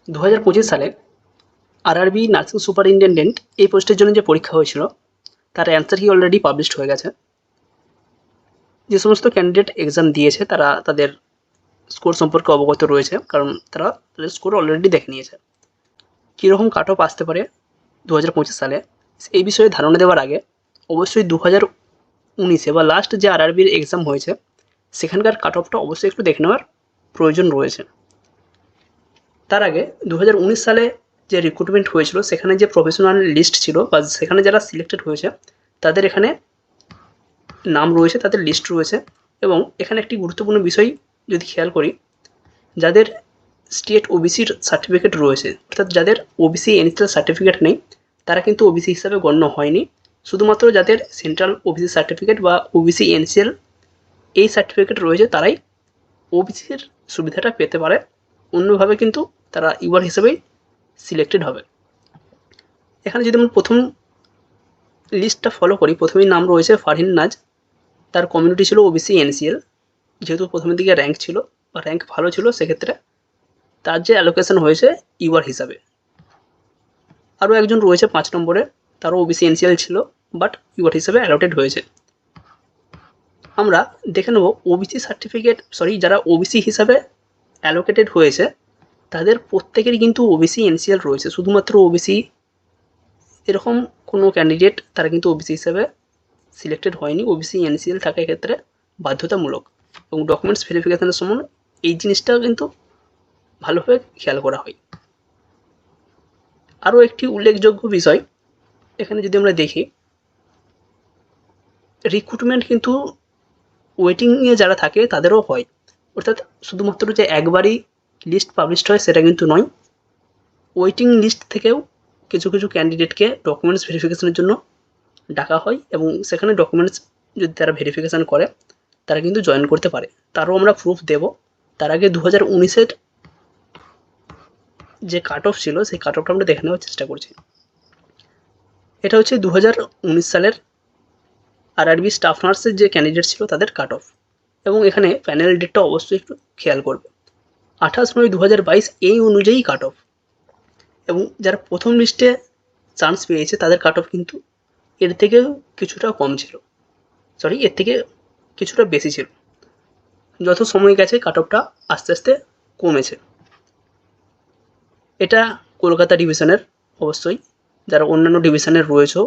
2025 সালে RRB nursing superintendent এই পোস্টের জন্য যে পরীক্ষা হয়েছিল তার অ্যান্সার কি অলরেডি পাবলিশড হয়ে গেছে। যে সমস্ত ক্যান্ডিডেট এক্সাম দিয়েছে তারা তাদের স্কোর সম্পর্কে অবগত রয়েছে, কারণ তারা তাদের স্কোর অলরেডি দেখে নিয়েছে। কীরকম কাট অফ আসতে পারে 2025 সালে এই বিষয়ে ধারণা দেওয়ার আগে অবশ্যই 2019-এ বা লাস্ট যে আরআরবির এক্সাম হয়েছে সেখানকার কাট অফটা অবশ্যই একটু দেখে নেওয়ার প্রয়োজন রয়েছে। তার আগে 2019 সালে যে রিক্রুটমেন্ট হয়েছিল সেখানে যে প্রফেশনাল লিস্ট ছিল বা সেখানে যারা সিলেক্টেড হয়েছে তাদের এখানে নাম রয়েছে, তাদের লিস্ট রয়েছে। এবং এখানে একটি গুরুত্বপূর্ণ বিষয় যদি খেয়াল করি, যাদের স্টেট ওবিসির সার্টিফিকেট রয়েছে, অর্থাৎ যাদের ওবিসি এনএসএল সার্টিফিকেট নেই তারা কিন্তু ওবিসি হিসাবে গণ্য হয়নি। শুধুমাত্র যাদের সেন্ট্রাল ওবিসি সার্টিফিকেট বা ওবিসি এনএসএল এই সার্টিফিকেট রয়েছে তারাই ওবিসির সুবিধাটা পেতে পারে, অন্যভাবে কিন্তু তারা ইউআর হিসেবেই সিলেক্টেড হবে। এখানে যদি আমরা প্রথম লিস্টটা ফলো করি, প্রথমেই নাম রয়েছে ফারহিন নাজ, তার কমিউনিটি ছিল ওবিসি এনসিএল। যেহেতু প্রথমের দিকে র্যাঙ্ক ছিল বা র্যাঙ্ক ভালো ছিল সেক্ষেত্রে তার যে অ্যালোকেশন হয়েছে ইউআর হিসাবে। আরও একজন রয়েছে 5 নম্বরে, তারও ওবিসি এনসিএল ছিল বাট ইউআর হিসাবে অ্যালোটেড হয়েছে। আমরা দেখে নেব ওবিসি সার্টিফিকেট যারা ওবিসি হিসাবে অ্যালোকেটেড হয়েছে তাদের প্রত্যেকেরই কিন্তু ওবিসি এনসিএল রয়েছে। শুধুমাত্র ওবিসি এরকম কোনো ক্যান্ডিডেট তারা কিন্তু ওবিসি হিসাবে সিলেক্টেড হয়নি। ওবিসি এনসিএল থাকা ক্ষেত্রে বাধ্যতামূলক, এবং ডকুমেন্টস ভেরিফিকেশনের সময় এই জিনিসটা কিন্তু ভালোভাবে খেয়াল করা হয়। আরও একটি উল্লেখযোগ্য বিষয় এখানে যদি আমরা দেখি, রিক্রুটমেন্ট কিন্তু ওয়েটিংয়ে যারা থাকে তাদেরও হয়, অর্থাৎ শুধুমাত্র যে একবারই লিস্ট পাবলিশড হয় সেটা কিন্তু নয়। ওয়েটিং লিস্ট থেকেও কিছু কিছু ক্যান্ডিডেটকে ডকুমেন্টস ভেরিফিকেশনের জন্য ডাকা হয়, এবং সেখানে ডকুমেন্টস যদি তারা ভেরিফিকেশান করে তারা কিন্তু জয়েন করতে পারে। তারও আমরা প্রুফ দেব। তার আগে 2019-এর যে কাট অফ ছিল সেই কাট অফটা আমরা দেখে নেওয়ার চেষ্টা করছি। এটা হচ্ছে 2019 সালের আরআরবি স্টাফ নার্সের যে ক্যান্ডিডেট ছিল তাদের কাট অফ, এবং এখানে প্যানেল ডেটটা অবশ্যই একটু খেয়াল করবে। 28/9/2022 এই অনুযায়ী কাট অফ, এবং যারা প্রথম লিস্টে চান্স পেয়েছে তাদের কাট অফ কিন্তু এর থেকে কিছুটা কম ছিল, এর থেকে কিছুটা বেশি ছিল। যত সময় গেছে কাট অফটা আস্তে আস্তে কমেছে। এটা কলকাতা ডিভিশনের, অবশ্যই যারা অন্যান্য ডিভিশনের রয়েছে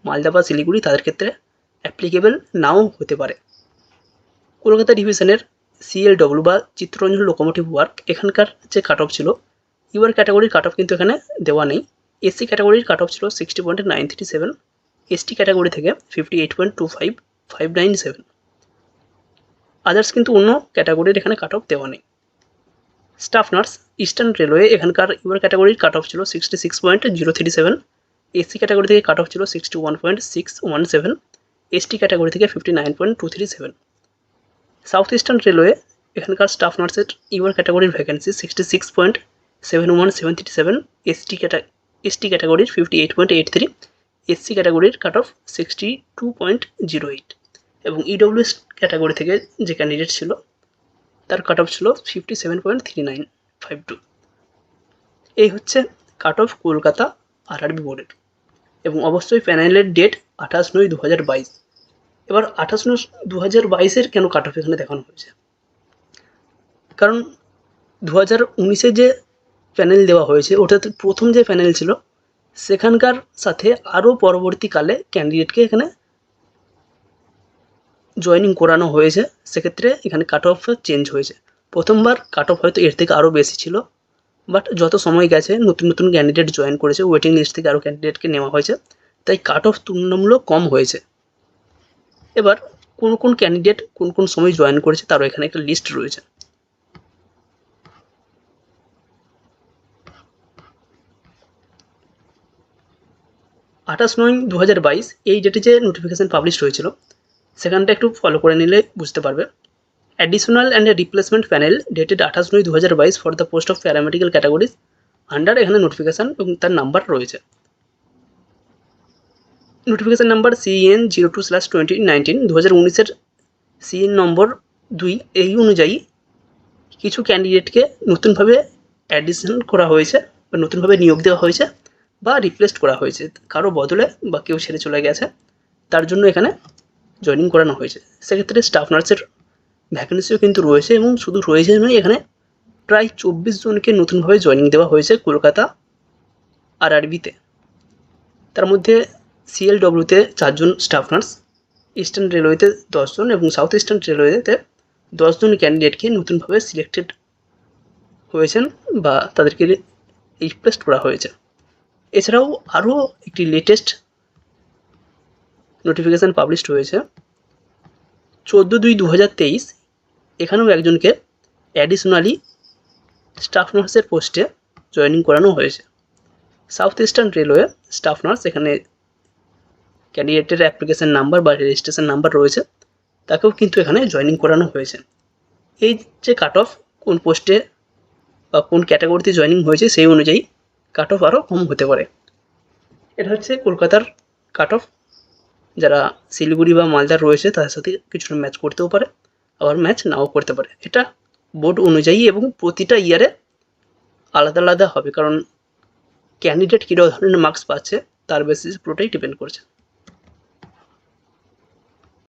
মালদা বা শিলিগুড়ি তাদের ক্ষেত্রে অ্যাপ্লিকেবল নাও হতে পারে। কলকাতা ডিভিশনের সিএলডব্লিউ বা চিত্তরঞ্জন লোকোমোটিভ ওয়ার্ক এখানকার যে কাট অফ ছিল, ইউআর ক্যাটাগরির কাট অফ কিন্তু এখানে দেওয়া নেই। এসসি ক্যাটাগরির কাট অফ ছিল 60.937, এসটি ক্যাটাগরি থেকে 58.25597। আদার্স কিন্তু অন্য ক্যাটাগরির এখানে কাট অফ দেওয়া নেই। স্টাফ নার্স ইস্টার্ন রেলওয়ে এখানকার ইউআর ক্যাটাগরির কাট অফ ছিল 66.037, এসসি ক্যাটাগরি থেকে কাট অফ ছিল 61.617, এসটি ক্যাটাগরি থেকে 59.237। সাউথ ইস্টার্ন রেলওয়ে এখানকার স্টাফ নার্সের ইউআর ক্যাটাগরির ভ্যাকেন্সি 66.71737, এসটি ক্যাটাগরির 58.83, এসসি ক্যাটাগরির কাট অফ 62.08, এবং ইডব্লিউএস ক্যাটাগরি থেকে যে ক্যান্ডিডেট ছিল তার কাট অফ ছিল 57.3952। এই হচ্ছে কাট অফ কলকাতা আরআরবি বোর্ডের, এবং অবশ্যই প্যানেলের ডেট 28/9/2022। এবার 28/9/2022-এর কেন কাট অফ এখানে দেখানো হয়েছে, কারণ 2019-এ যে প্যানেল দেওয়া হয়েছে অর্থাৎ প্রথম যে প্যানেল ছিল সেখানকার সাথে আরও পরবর্তীকালে ক্যান্ডিডেটকে এখানে জয়েনিং করানো হয়েছে, সেক্ষেত্রে এখানে কাট অফ চেঞ্জ হয়েছে। প্রথমবার কাট অফ হয়তো এর থেকে আরও বেশি ছিল, বাট যত সময় গেছে নতুন নতুন ক্যান্ডিডেট জয়েন করেছে, ওয়েটিং লিস্ট থেকে আরও ক্যান্ডিডেটকে নেওয়া হয়েছে, তাই কাট অফ তুলনামূলক কম হয়েছে। এবার কোন কোন ক্যান্ডিডেট কোন কোন সময় জয়েন করেছে তারও এখানে একটা লিস্ট রয়েছে। 28/9/2022 এই ডেটে যে নোটিফিকেশান পাবলিশ হয়েছিল সেখানটা একটু ফলো করে নিলে বুঝতে পারবে। Additional and replacement panel dated 28/9/2022 for the post of paramedical categories under, এখানে নোটিফিকেশান এবং তার নাম্বার রয়েছে। নোটিফিকেশান নাম্বার CN 02/2019, 2019-এর CN নম্বর 2 এই অনুযায়ী কিছু ক্যান্ডিডেটকে নতুনভাবে অ্যাডিশন করা হয়েছে বা নতুনভাবে নিয়োগ দেওয়া হয়েছে বা রিপ্লেসড করা হয়েছে, কারো বদলে বা কেউ ছেড়ে চলে গেছে, তার জন্য এখানে জয়েনিং করানো হয়েছে। সেক্ষেত্রে স্টাফ নার্সের ভ্যাকেন্সিও কিন্তু রয়েছে, এবং শুধু রয়েছে নয়, এখানে প্রায় 24 জনকে নতুনভাবে জয়েনিং দেওয়া হয়েছে কলকাতা আরআরবিতে। তার মধ্যে সিএলডব্লিউতে 4 জন স্টাফ নার্স, ইস্টার্ন রেলওয়েতে 10 জন এবং সাউথ ইস্টার্ন রেলওয়েতে 10 জন ক্যান্ডিডেটকে নতুনভাবে সিলেক্টেড হয়েছেন বা তাদেরকে রিপ্লেসড করা হয়েছে। এছাড়াও আরও একটি লেটেস্ট নোটিফিকেশান পাবলিশড হয়েছে 14/2/2023। এখানেও একজনকে অ্যাডিশনালি স্টাফ নার্সের পোস্টে জয়েনিং করানো হয়েছে। South eastern railway staff nurse, এখানে ক্যান্ডিডেটের অ্যাপ্লিকেশন নাম্বার বা রেজিস্ট্রেশন নাম্বার রয়েছে, তাকেও কিন্তু এখানে জয়েনিং করানো হয়েছে। এই যে কাট অফ কোন পোস্টে বা কোন ক্যাটাগরিতে জয়েনিং হয়েছে সেই অনুযায়ী কাট অফ আরও কম হতে পারে। এটা হচ্ছে কলকাতার কাট অফ। যারা শিলিগুড়ি বা মালদার রয়েছে তাদের সাথে কিছুটা ম্যাচ করতেও পারে, আবার ম্যাচ নাও করতে পারে। এটা বোর্ড অনুযায়ী এবং প্রতিটা ইয়ারে আলাদা আলাদা হবে, কারণ ক্যান্ডিডেট কী ধরনের মার্কস পাচ্ছে তার বেসিসে পুরোটাই ডিপেন্ড করছে।